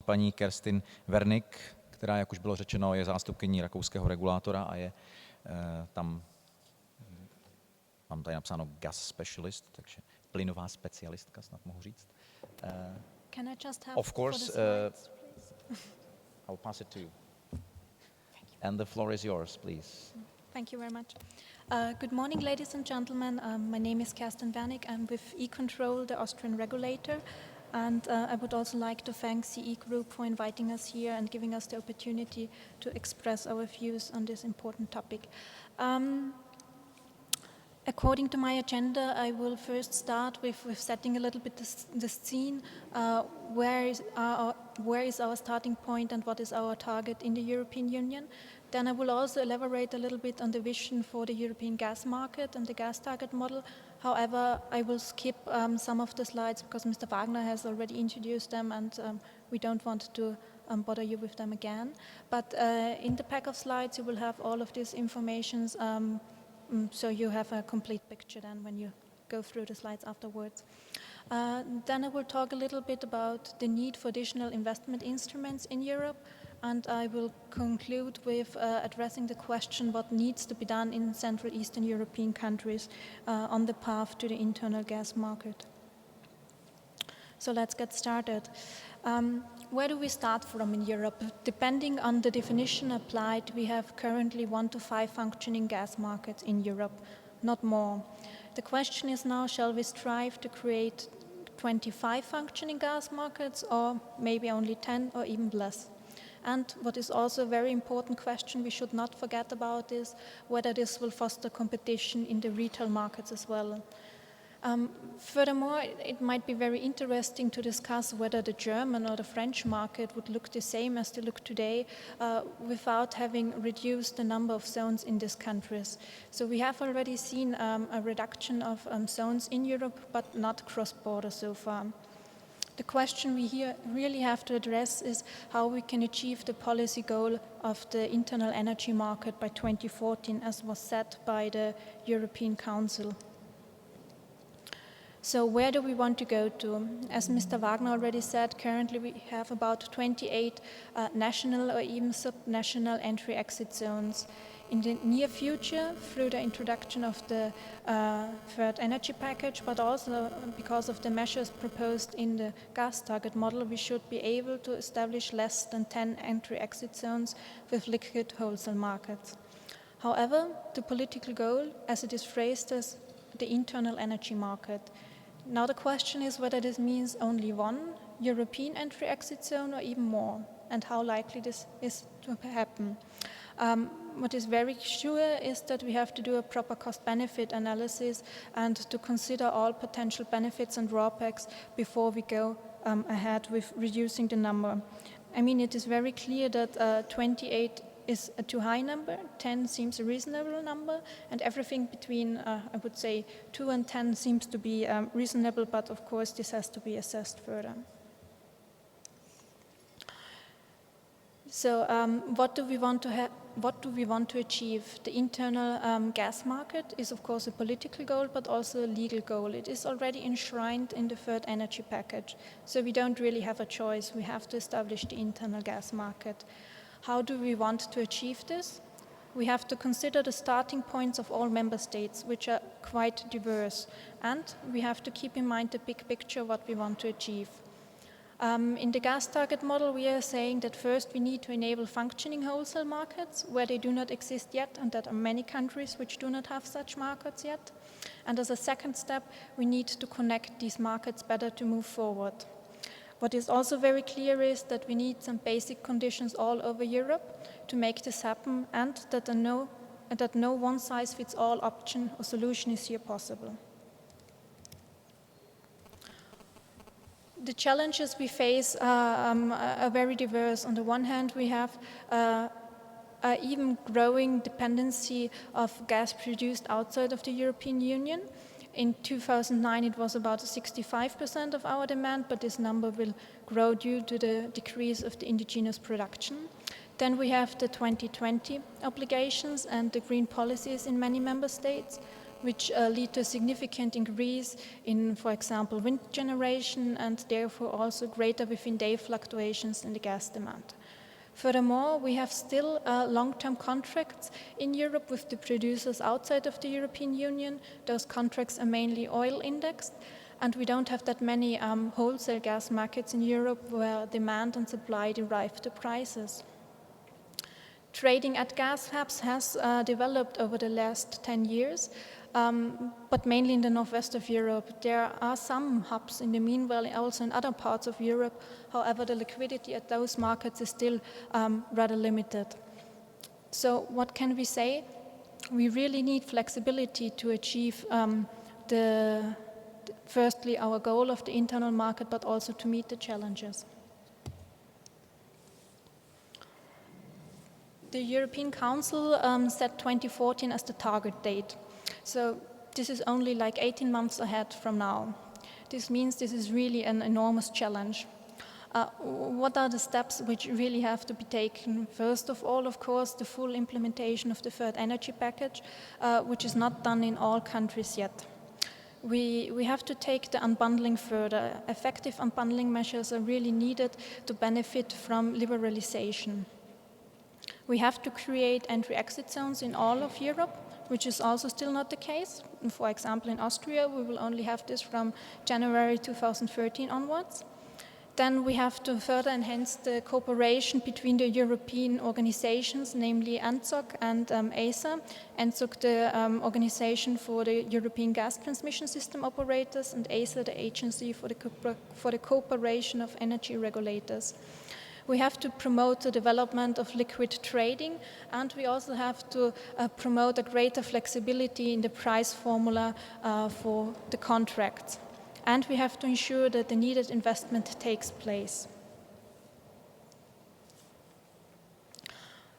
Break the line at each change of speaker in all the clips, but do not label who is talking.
paní Kerstin Wernig, která, jak už bylo řečeno, je zástupkyní rakouského regulátora a je tam, mám tady napsáno gas specialist, takže plynová specialistka, snad mohu říct.
Can I just have
Of course,
for the slides, please?
I'll pass it to you. And the floor is yours, please.
Thank you very much. Good morning, ladies and gentlemen. My name is Kerstin Wernig. I'm with E-Control, the Austrian regulator. And I would also like to thank CE Group for inviting us here and giving us the opportunity to express our views on this important topic. According to my agenda, I will first start with setting a little bit the scene. Where is our starting point and what is our target in the European Union? Then I will also elaborate a little bit on the vision for the European gas market and the gas target model. However, I will skip some of the slides because Mr. Wagner has already introduced them and we don't want to bother you with them again. But in the pack of slides, you will have all of this information, so you have a complete picture then when you go through the slides afterwards. Then I will talk a little bit about the need for additional investment instruments in Europe, and I will conclude with addressing the question what needs to be done in Central Eastern European countries on the path to the internal gas market. So let's get started. Where do we start from in Europe? Depending on the definition applied, we have currently 1 to 5 functioning gas markets in Europe, not more. The question is now, shall we strive to create 25 functioning gas markets or maybe only 10 or even less? And what is also a very important question we should not forget about is whether this will foster competition in the retail markets as well. Furthermore, it might be very interesting to discuss whether the German or the French market would look the same as they look today without having reduced the number of zones in these countries. So we have already seen a reduction of zones in Europe, but not cross-border so far. The question we here really have to address is how we can achieve the policy goal of the internal energy market by 2014, as was set by the European Council. So where do we want to go to? As Mr. Wagner already said, currently we have about 28 national or even subnational entry-exit zones. In the near future, through the introduction of the third energy package, but also because of the measures proposed in the gas target model, we should be able to establish less than 10 entry-exit zones with liquid wholesale markets. However, the political goal, as it is phrased as the internal energy market. Now the question is whether this means only one European entry-exit zone or even more, and how likely this is to happen. What is very sure is that we have to do a proper cost-benefit analysis and to consider all potential benefits and drawbacks before we go ahead with reducing the number. I mean, it is very clear that 28 is a too high number, 10 seems a reasonable number, and everything between, I would say, 2 and 10 seems to be reasonable, but of course this has to be assessed further. So what do we want to achieve? The internal gas market is of course a political goal, but also a legal goal. It is already enshrined in the third energy package, so we don't really have a choice. We have to establish the internal gas market. How do we want to achieve this? We have to consider the starting points of all member states, which are quite diverse, and we have to keep in mind the big picture what we want to achieve. In the gas target model, we are saying that first we need to enable functioning wholesale markets where they do not exist yet, and that are many countries which do not have such markets yet. And as a second step, we need to connect these markets better to move forward. What is also very clear is that we need some basic conditions all over Europe to make this happen, and that no one-size-fits-all option or solution is here possible. The challenges we face are very diverse. On the one hand, we have an even growing dependency of gas produced outside of the European Union. In 2009, it was about 65% of our demand, but this number will grow due to the decrease of the indigenous production. Then we have the 2020 obligations and the green policies in many member states. which lead to a significant increase in, for example, wind generation and therefore also greater within-day fluctuations in the gas demand. Furthermore, we have still long-term contracts in Europe with the producers outside of the European Union. Those contracts are mainly oil indexed, and we don't have that many wholesale gas markets in Europe where demand and supply derive the prices. Trading at gas hubs has developed over the last 10 years, but mainly in the northwest of Europe. There are some hubs in the meanwhile also in other parts of Europe. However, the liquidity at those markets is still rather limited. So what can we say? We really need flexibility to achieve firstly our goal of the internal market, but also to meet the challenges. The European Council set 2014 as the target date. So this is only like 18 months ahead from now. This means this is really an enormous challenge. What are the steps which really have to be taken? First of all, of course, the full implementation of the third energy package, which is not done in all countries yet. We have to take the unbundling further. Effective unbundling measures are really needed to benefit from liberalization. We have to create entry-exit zones in all of Europe, which is also still not the case. For example, in Austria, we will only have this from January 2013 onwards. Then we have to further enhance the cooperation between the European organizations, namely ENTSOG and ACER. ENTSOG, the organization for the European gas transmission system operators, and ACER, the agency for the cooperation of energy regulators. We have to promote the development of liquid trading, and we also have to promote a greater flexibility in the price formula for the contracts. And we have to ensure that the needed investment takes place.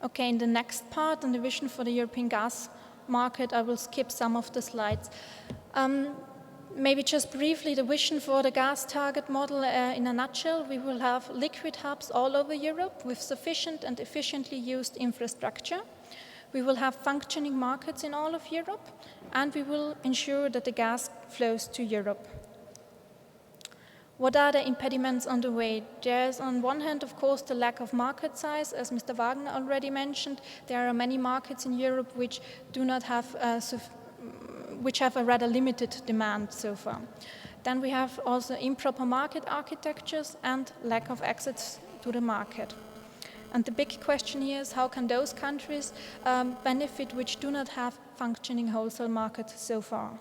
Okay, in the next part, on the vision for the European gas market, I will skip some of the slides. Maybe just briefly, the vision for the gas target model in a nutshell. We will have liquid hubs all over Europe with sufficient and efficiently used infrastructure. We will have functioning markets in all of Europe, and we will ensure that the gas flows to Europe. What are the impediments on the way? There's on one hand, of course, the lack of market size. As Mr. Wagner already mentioned, there are many markets in Europe which do not have which have a rather limited demand so far. Then we have also improper market architectures and lack of access to the market. And the big question here is how can those countries benefit which do not have functioning wholesale markets so far?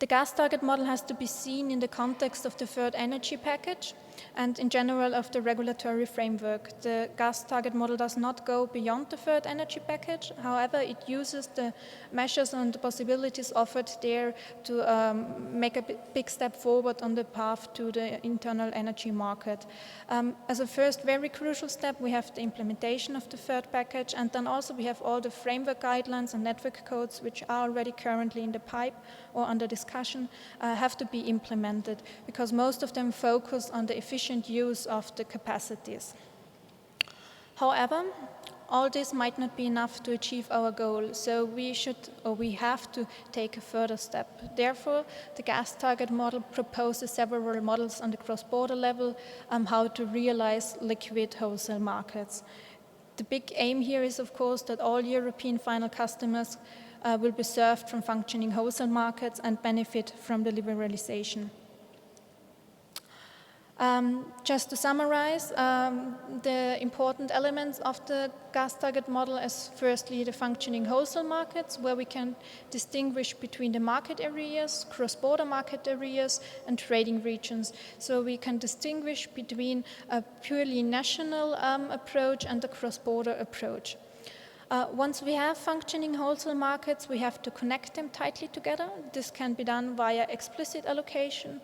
The gas target model has to be seen in the context of the third energy package and in general of the regulatory framework. The gas target model does not go beyond the third energy package. However, it uses the measures and the possibilities offered there to make a big step forward on the path to the internal energy market. As a first very crucial step, we have the implementation of the third package, and then also we have all the framework guidelines and network codes which are already currently in the pipe or under discussion have to be implemented, because most of them focus on the efficient use of the capacities. However, all this might not be enough to achieve our goal, so we have to take a further step. Therefore, the gas target model proposes several models on the cross-border level how to realize liquid wholesale markets. The big aim here is, of course, that all European final customers will be served from functioning wholesale markets and benefit from the liberalization. Just to summarize, the important elements of the gas target model is firstly the functioning wholesale markets, where we can distinguish between the market areas, cross-border market areas, and trading regions. So we can distinguish between a purely national approach and a cross-border approach. Once we have functioning wholesale markets, we have to connect them tightly together. This can be done via explicit allocation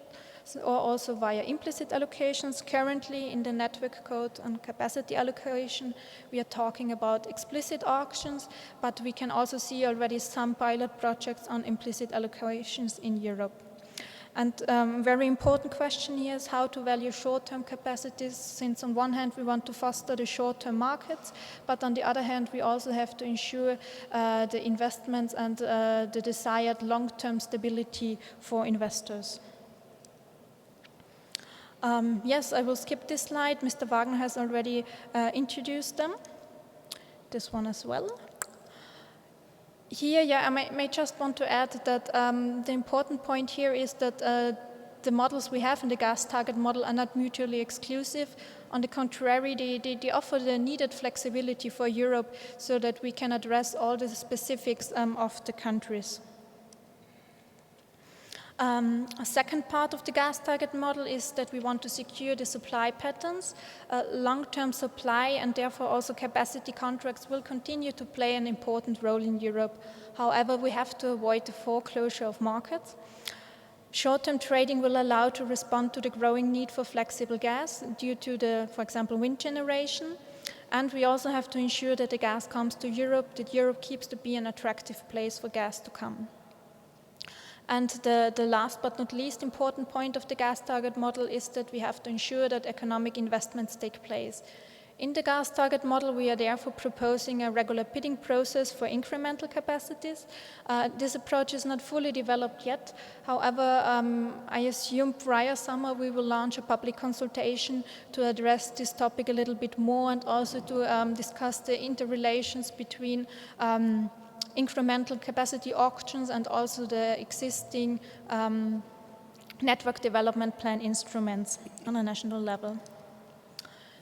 or also via implicit allocations. Currently, in the network code and capacity allocation, we are talking about explicit auctions, but we can also see already some pilot projects on implicit allocations in Europe. And very important question here is how to value short-term capacities, since on one hand we want to foster the short-term markets, but on the other hand we also have to ensure the investments and the desired long-term stability for investors. Yes, I will skip this slide. Mr. Wagner has already introduced them. This one as well. Here, I may just want to add that the important point here is that the models we have in the gas target model are not mutually exclusive. On the contrary, they offer the needed flexibility for Europe so that we can address all the specifics of the countries. A second part of the gas target model is that we want to secure the supply patterns. Long-term supply and therefore also capacity contracts will continue to play an important role in Europe. However, we have to avoid the foreclosure of markets. Short-term trading will allow to respond to the growing need for flexible gas due to the, for example, wind generation. And we also have to ensure that the gas comes to Europe, that Europe keeps to be an attractive place for gas to come. And the last but not least important point of the gas target model is that we have to ensure that economic investments take place. In the gas target model, we are therefore proposing a regular bidding process for incremental capacities. This approach is not fully developed yet. However, I assume prior summer we will launch a public consultation to address this topic a little bit more and also to discuss the interrelations between incremental capacity auctions and also the existing network development plan instruments on a national level.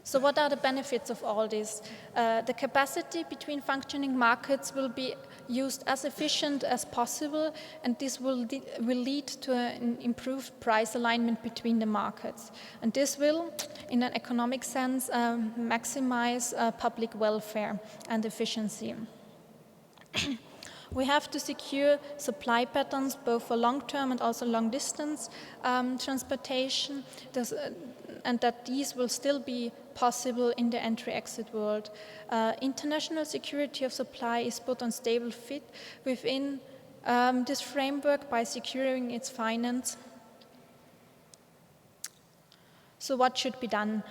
So what are the benefits of all this? The capacity between functioning markets will be used as efficient as possible, and this will lead to an improved price alignment between the markets. And this will, in an economic sense, maximize public welfare and efficiency. We have to secure supply patterns both for long-term and also long-distance transportation, and that these will still be possible in the entry-exit world. International security of supply is put on stable feet within this framework by securing its finance. So what should be done?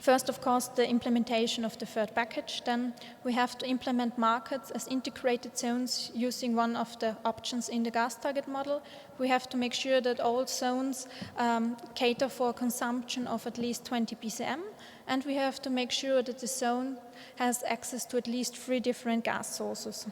First, of course, the implementation of the third package. Then we have to implement markets as integrated zones using one of the options in the gas target model. We have to make sure that all zones cater for consumption of at least 20 BCM, and we have to make sure that the zone has access to at least 3 different gas sources.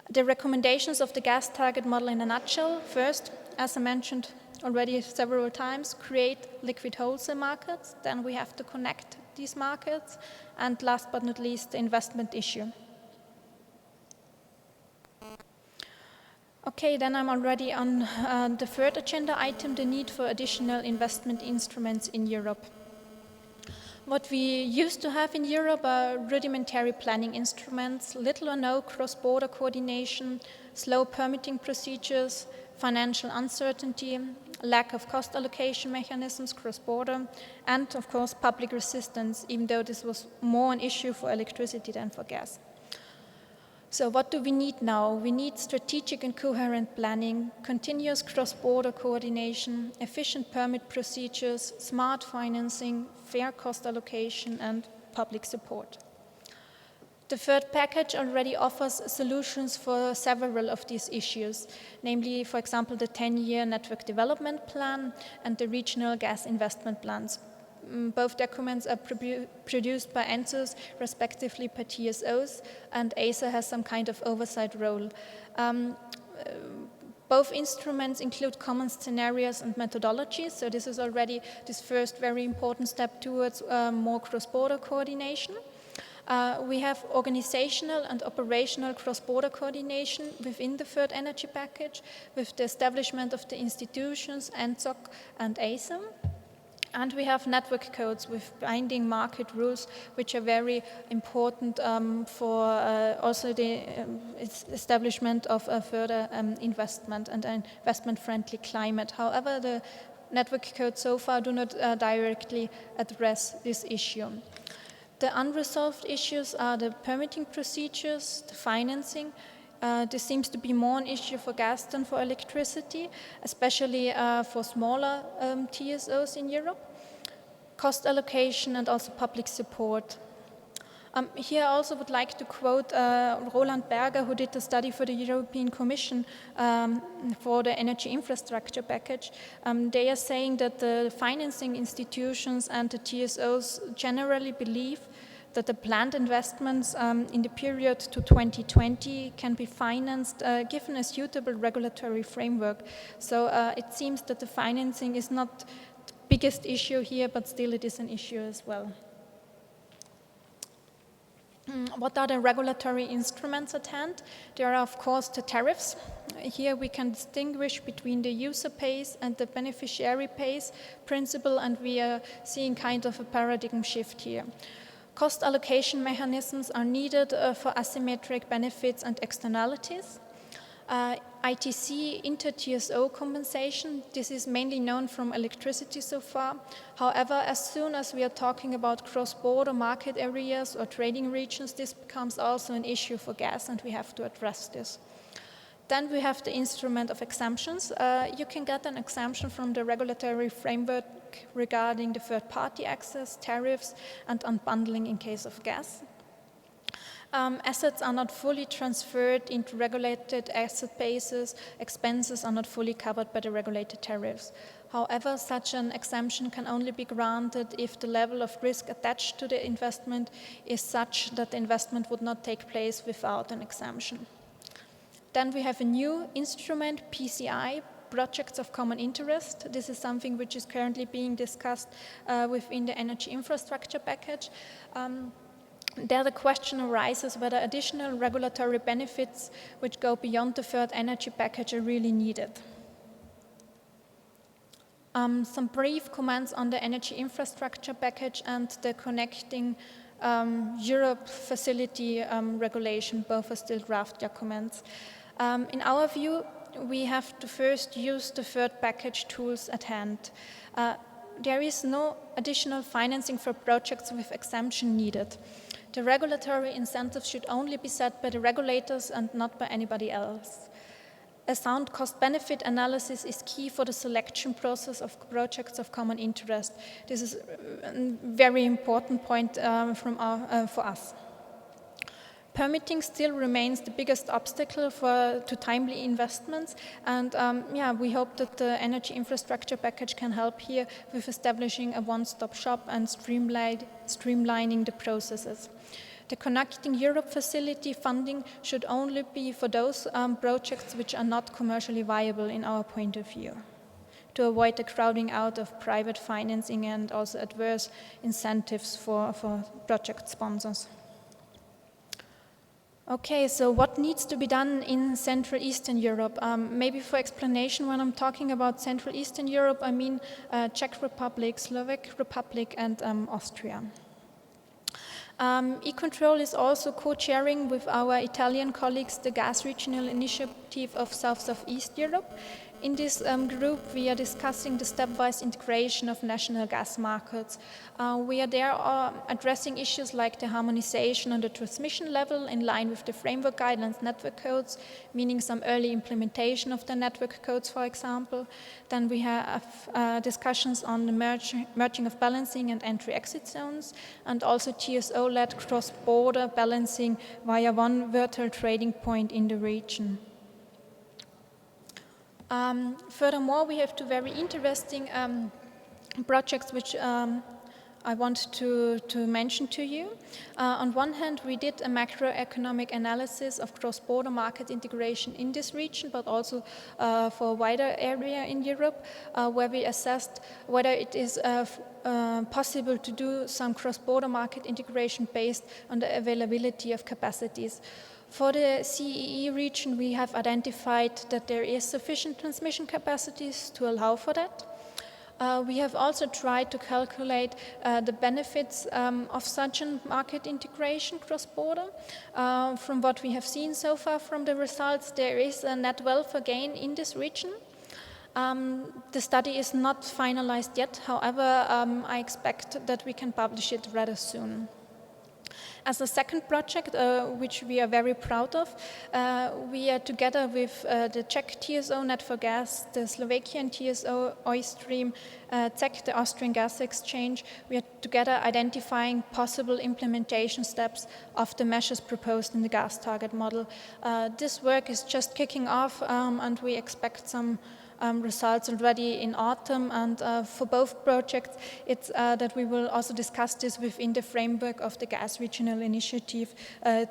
The recommendations of the gas target model in a nutshell. First, as I mentioned already several times, create liquid wholesale markets. Then we have to connect these markets. And last but not least, the investment issue. Okay, then I'm already on the third agenda item, the need for additional investment instruments in Europe. What we used to have in Europe are rudimentary planning instruments, little or no cross-border coordination, slow permitting procedures, financial uncertainty, lack of cost allocation mechanisms cross-border, and of course public resistance, even though this was more an issue for electricity than for gas. So what do we need now? We need strategic and coherent planning, continuous cross-border coordination, efficient permit procedures, smart financing, fair cost allocation, and public support. The third package already offers solutions for several of these issues, namely, for example, the 10-year network development plan and the regional gas investment plans. Both documents are produced by ENSOs, respectively by TSOs, and ACER has some kind of oversight role. Both instruments include common scenarios and methodologies, so this is already this first very important step towards more cross-border coordination. We have organizational and operational cross-border coordination within the third energy package with the establishment of the institutions, ENSOC and ACER. And we have network codes with binding market rules, which are very important for also the establishment of a further investment and an investment-friendly climate. However, the network codes so far do not directly address this issue. The unresolved issues are the permitting procedures, the financing. This seems to be more an issue for gas than for electricity, especially for smaller TSOs in Europe. Cost allocation and also public support. Here I also would like to quote Roland Berger, who did the study for the European Commission for the energy infrastructure package. They are saying that the financing institutions and the TSOs generally believe that the planned investments in the period to 2020 can be financed given a suitable regulatory framework. So it seems that the financing is not the biggest issue here, but still it is an issue as well. What are the regulatory instruments at hand? There are, of course, the tariffs. Here we can distinguish between the user pays and the beneficiary pays principle, and we are seeing kind of a paradigm shift here. Cost allocation mechanisms are needed for asymmetric benefits and externalities. ITC, inter-TSO compensation, this is mainly known from electricity so far. However, as soon as we are talking about cross-border market areas or trading regions, this becomes also an issue for gas, and we have to address this. Then we have the instrument of exemptions. You can get an exemption from the regulatory framework regarding the third-party access, tariffs, and unbundling in case of gas. Assets are not fully transferred into regulated asset bases. Expenses are not fully covered by the regulated tariffs. However, such an exemption can only be granted if the level of risk attached to the investment is such that the investment would not take place without an exemption. Then we have a new instrument, PCI, Projects of Common Interest. This is something which is currently being discussed within the energy infrastructure package. There the question arises whether additional regulatory benefits which go beyond the third energy package are really needed. Some brief comments on the energy infrastructure package and the Connecting Europe facility regulation. Both are still draft documents. In our view, we have to first use the third package tools at hand. There is no additional financing for projects with exemption needed. The regulatory incentives should only be set by the regulators and not by anybody else. A sound cost-benefit analysis is key for the selection process of projects of common interest. This is a very important point for us. Permitting still remains the biggest obstacle to timely investments, and we hope that the energy infrastructure package can help here with establishing a one-stop shop and streamlining the processes. The Connecting Europe facility funding should only be for those projects which are not commercially viable in our point of view, to avoid the crowding out of private financing and also adverse incentives for project sponsors. Okay, so what needs to be done in Central Eastern Europe? Maybe for explanation, when I'm talking about Central Eastern Europe, I mean Czech Republic, Slovak Republic, and Austria. E-Control is also co-chairing with our Italian colleagues the Gas Regional Initiative of South-Southeast Europe. In this group, we are discussing the stepwise integration of national gas markets. We are there addressing issues like the harmonization on the transmission level in line with the framework guidelines network codes, meaning some early implementation of the network codes, for example. Then we have discussions on the merging of balancing and entry-exit zones, and also TSO-led cross-border balancing via one virtual trading point in the region. Furthermore, we have two very interesting projects which I want to mention to you. On one hand, we did a macroeconomic analysis of cross-border market integration in this region, but also for a wider area in Europe, where we assessed whether it is possible to do some cross-border market integration based on the availability of capacities. For the CEE region, we have identified that there is sufficient transmission capacities to allow for that. We have also tried to calculate the benefits of such a market integration cross-border. From what we have seen so far from the results, there is a net welfare gain in this region. The study is not finalized yet. However, I expect that we can publish it rather soon. As a second project, which we are very proud of, we are together with the Czech TSO, Net4Gas, the Slovakian TSO, Oystream, TEC, the Austrian Gas Exchange. We are together identifying possible implementation steps of the measures proposed in the gas target model. This work is just kicking off, and we expect some results already in autumn, and for both projects it's that we will also discuss this within the framework of the Gas Regional Initiative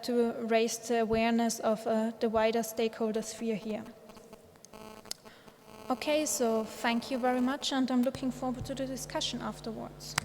to raise the awareness of the wider stakeholder sphere here. Okay, so thank you very much, and I'm looking forward to the discussion afterwards.